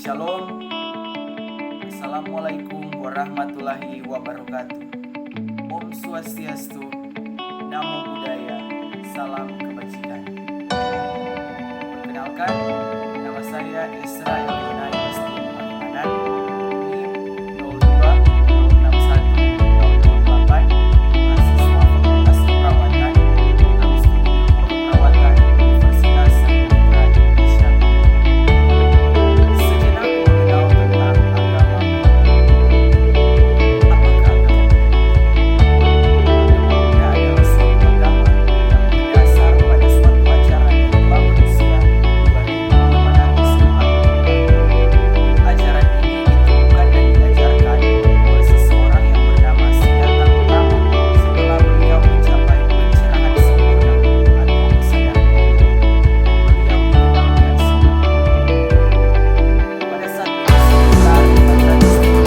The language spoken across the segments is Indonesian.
Shalom, Assalamualaikum warahmatullahi wabarakatuh. Om Swastiastu, Namo Buddhaya, Salam Kebajikan. Perkenalkan, nama saya Esra Elina Agustin Palimanan, NIM 02 061 028, mahasiswa Fakultas Keperawatan, Program Studi Ilmu Keperawatan, Universitas Samudra Indonesia. Sejenak mengenal tentang agama Buddha. Apakah agama Buddha? Agama Buddha adalah suatu agama yang berdasar pada suatu ajaran yang telah berusia 2.800 tahun. Ajaran ini ditemukan dan diajarkan oleh seseorang yang bernama Siddhartha Gautama setelah beliau mencapai pencerahan sempurna atau kesadaran penuh, dan beliau dikenal dengan sebutan. Pada saat itu sekitar 400 tahun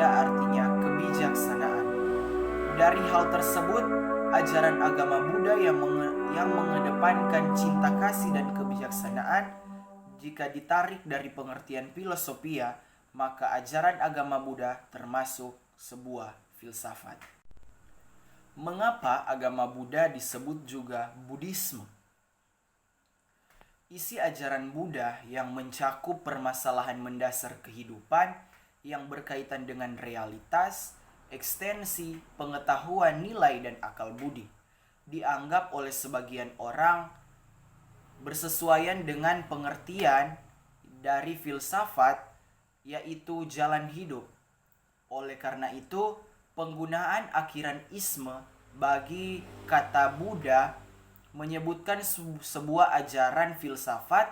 artinya kebijaksanaan. Dari hal tersebut, ajaran agama Buddha yang mengedepankan cinta kasih dan kebijaksanaan, jika ditarik dari pengertian filosofia, maka ajaran agama Buddha termasuk sebuah filsafat. Mengapa agama Buddha disebut juga Buddhisme? Isi ajaran Buddha yang mencakup permasalahan mendasar kehidupan yang berkaitan dengan realitas, ekstensi, pengetahuan, nilai, dan akal budi, dianggap oleh sebagian orang bersesuaian dengan pengertian dari filsafat, yaitu jalan hidup. Oleh karena itu, penggunaan akhiran isme bagi kata Buddha menyebutkan sebuah ajaran filsafat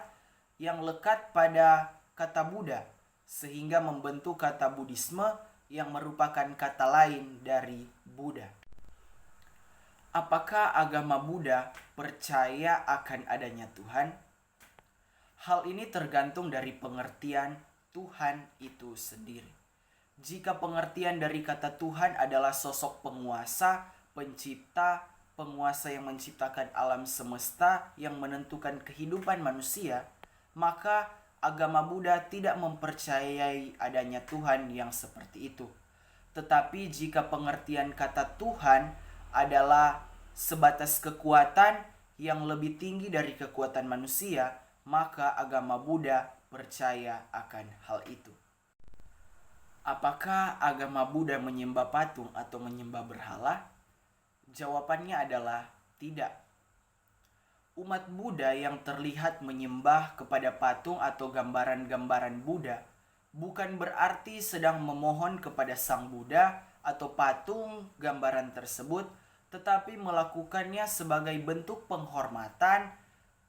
yang lekat pada kata Buddha, sehingga membentuk kata Buddhisme yang merupakan kata lain dari Buddha. Apakah agama Buddha percaya akan adanya Tuhan? Hal ini tergantung dari pengertian Tuhan itu sendiri. Jika pengertian dari kata Tuhan adalah sosok penguasa, pencipta, penguasa yang menciptakan alam semesta yang menentukan kehidupan manusia, maka agama Buddha tidak mempercayai adanya Tuhan yang seperti itu. Tetapi jika pengertian kata Tuhan adalah sebatas kekuatan yang lebih tinggi dari kekuatan manusia, maka agama Buddha percaya akan hal itu. Apakah agama Buddha menyembah patung atau menyembah berhala? Jawabannya adalah tidak. Umat Buddha yang terlihat menyembah kepada patung atau gambaran-gambaran Buddha bukan berarti sedang memohon kepada Sang Buddha atau patung gambaran tersebut, tetapi melakukannya sebagai bentuk penghormatan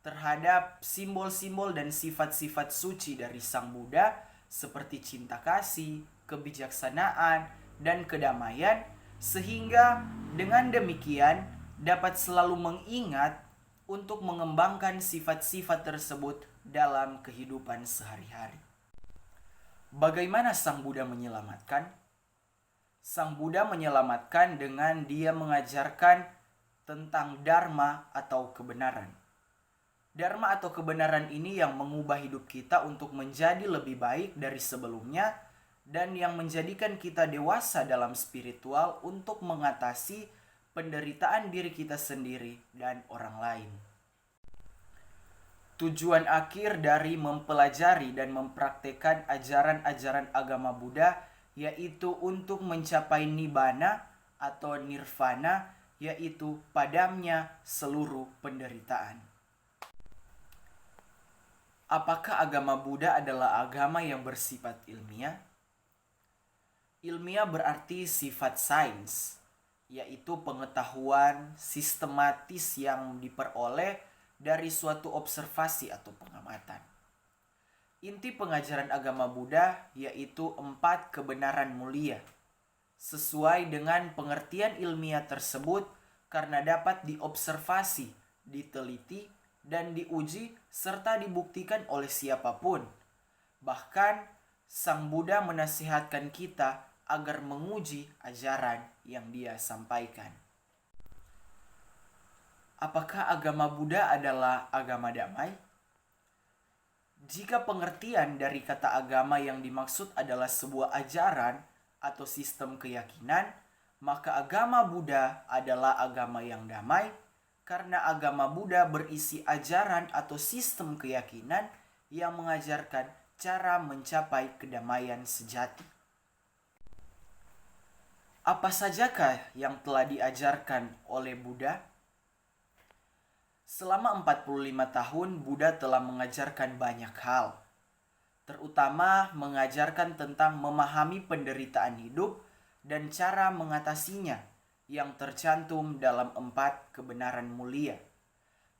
terhadap simbol-simbol dan sifat-sifat suci dari Sang Buddha seperti cinta kasih, kebijaksanaan, dan kedamaian, sehingga dengan demikian dapat selalu mengingat untuk mengembangkan sifat-sifat tersebut dalam kehidupan sehari-hari. Bagaimana Sang Buddha menyelamatkan? Sang Buddha menyelamatkan dengan dia mengajarkan tentang dharma atau kebenaran. Dharma atau kebenaran ini yang mengubah hidup kita untuk menjadi lebih baik dari sebelumnya dan yang menjadikan kita dewasa dalam spiritual untuk mengatasi penderitaan diri kita sendiri dan orang lain. Tujuan akhir dari mempelajari dan mempraktekkan ajaran-ajaran agama Buddha yaitu untuk mencapai nibbana atau nirvana, yaitu padamnya seluruh penderitaan. Apakah agama Buddha adalah agama yang bersifat ilmiah? Ilmiah berarti sifat sains, yaitu pengetahuan sistematis yang diperoleh dari suatu observasi atau pengamatan. Inti pengajaran agama Buddha yaitu 4 kebenaran mulia, sesuai dengan pengertian ilmiah tersebut karena dapat diobservasi, diteliti, dan diuji serta dibuktikan oleh siapapun. Bahkan Sang Buddha menasihatkan kita agar menguji ajaran yang dia sampaikan. Apakah agama Buddha adalah agama damai? Jika pengertian dari kata agama yang dimaksud adalah sebuah ajaran atau sistem keyakinan, maka agama Buddha adalah agama yang damai karena agama Buddha berisi ajaran atau sistem keyakinan yang mengajarkan cara mencapai kedamaian sejati. Apa sajakah yang telah diajarkan oleh Buddha? Selama 45 tahun Buddha telah mengajarkan banyak hal, terutama mengajarkan tentang memahami penderitaan hidup dan cara mengatasinya yang tercantum dalam 4 kebenaran mulia.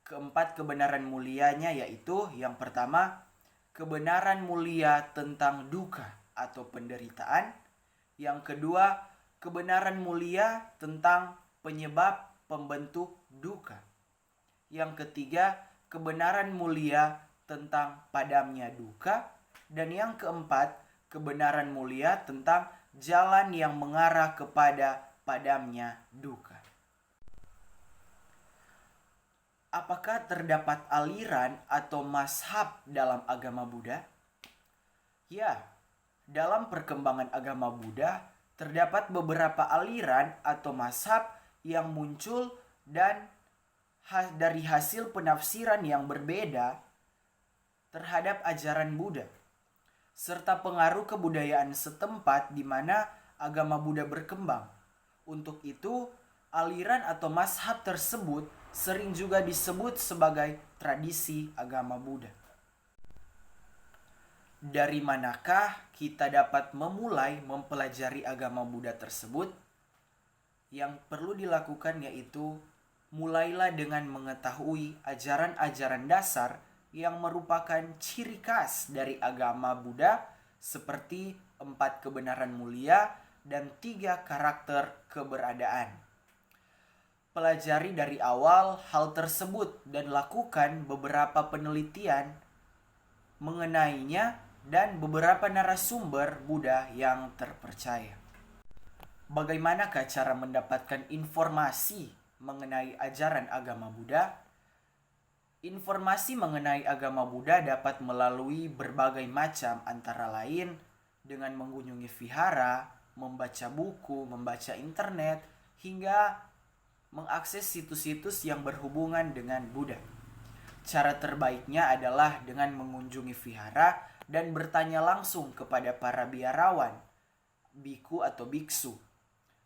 Keempat kebenaran mulianya yaitu yang pertama, kebenaran mulia tentang duka atau penderitaan. Yang kedua, kebenaran mulia tentang penyebab pembentuk duka. Yang ketiga, kebenaran mulia tentang padamnya duka. Dan yang keempat, kebenaran mulia tentang jalan yang mengarah kepada padamnya duka. Apakah terdapat aliran atau mazhab dalam agama Buddha? Ya, dalam perkembangan agama Buddha terdapat beberapa aliran atau mazhab yang muncul dan dari hasil penafsiran yang berbeda terhadap ajaran Buddha, serta pengaruh kebudayaan setempat di mana agama Buddha berkembang. Untuk itu, aliran atau mazhab tersebut sering juga disebut sebagai tradisi agama Buddha. Dari manakah kita dapat memulai mempelajari agama Buddha tersebut? Yang perlu dilakukan yaitu mulailah dengan mengetahui ajaran-ajaran dasar yang merupakan ciri khas dari agama Buddha seperti 4 kebenaran mulia dan 3 karakter keberadaan. Pelajari dari awal hal tersebut dan lakukan beberapa penelitian mengenainya dan beberapa narasumber Buddha yang terpercaya. Bagaimanakah cara mendapatkan informasi mengenai ajaran agama Buddha? Informasi mengenai agama Buddha dapat melalui berbagai macam, antara lain dengan mengunjungi vihara, membaca buku, membaca internet, hingga mengakses situs-situs yang berhubungan dengan Buddha. Cara terbaiknya adalah dengan mengunjungi vihara dan bertanya langsung kepada para biarawan biku atau biksu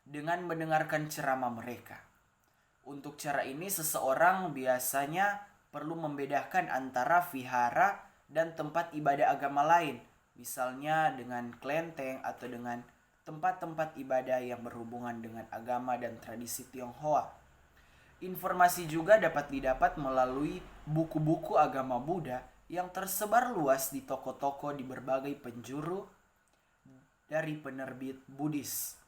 dengan mendengarkan ceramah mereka. Untuk cara ini seseorang biasanya perlu membedakan antara vihara dan tempat ibadah agama lain, misalnya dengan kelenteng atau dengan tempat-tempat ibadah yang berhubungan dengan agama dan tradisi Tionghoa. Informasi juga dapat didapat melalui buku-buku agama Buddha yang tersebar luas di toko-toko di berbagai penjuru dari penerbit Buddhis.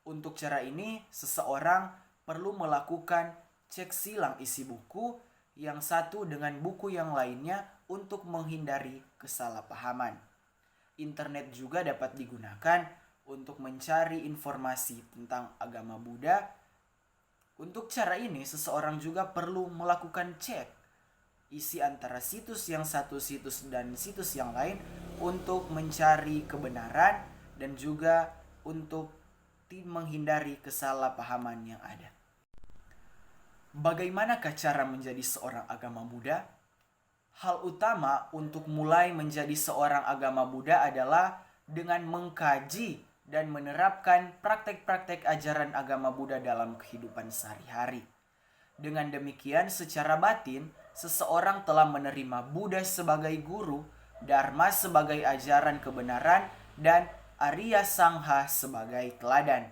Untuk cara ini, seseorang perlu melakukan cek silang isi buku yang satu dengan buku yang lainnya untuk menghindari kesalahpahaman. Internet juga dapat digunakan untuk mencari informasi tentang agama Buddha. Untuk cara ini, seseorang juga perlu melakukan cek isi antara situs yang satu situs dan situs yang lain untuk mencari kebenaran dan juga untuk menghindari kesalahpahaman yang ada. Bagaimanakah cara menjadi seorang agama Buddha? Hal utama untuk mulai menjadi seorang agama Buddha adalah dengan mengkaji dan menerapkan praktek-praktek ajaran agama Buddha dalam kehidupan sehari-hari. Dengan demikian, secara batin, seseorang telah menerima Buddha sebagai guru, Dharma sebagai ajaran kebenaran, dan Arya Sangha sebagai teladan.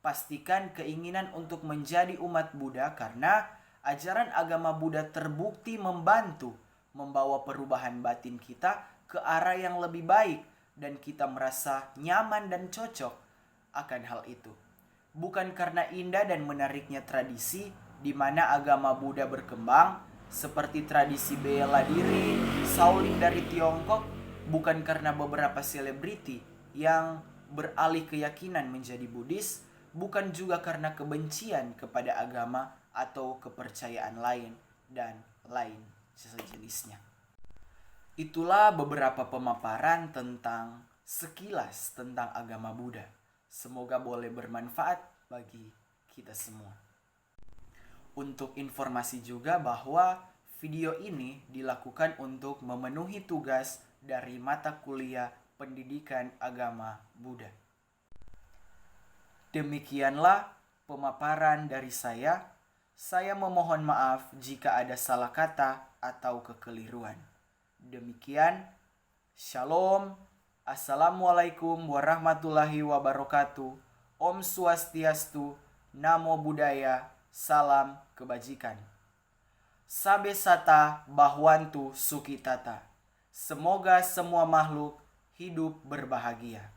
Pastikan keinginan untuk menjadi umat Buddha karena ajaran agama Buddha terbukti membawa perubahan batin kita ke arah yang lebih baik dan kita merasa nyaman dan cocok akan hal itu. Bukan karena indah dan menariknya tradisi di mana agama Buddha berkembang seperti tradisi bela diri, Shaolin dari Tiongkok, bukan karena beberapa selebriti yang beralih keyakinan menjadi Buddhis, bukan juga karena kebencian kepada agama atau kepercayaan lain dan lain sejenisnya. Itulah beberapa pemaparan tentang sekilas tentang agama Buddha. Semoga boleh bermanfaat bagi kita semua. Untuk informasi juga bahwa video ini dilakukan untuk memenuhi tugas dari mata kuliah Pendidikan Agama Buddha. Demikianlah pemaparan dari saya. Saya memohon maaf jika ada salah kata atau kekeliruan. Demikian, Shalom, Assalamualaikum warahmatullahi wabarakatuh, Om Swastiastu, Namo Buddhaya, Salam Kebajikan. Sabe Sata Bahwantu Sukitata. Semoga semua makhluk hidup berbahagia.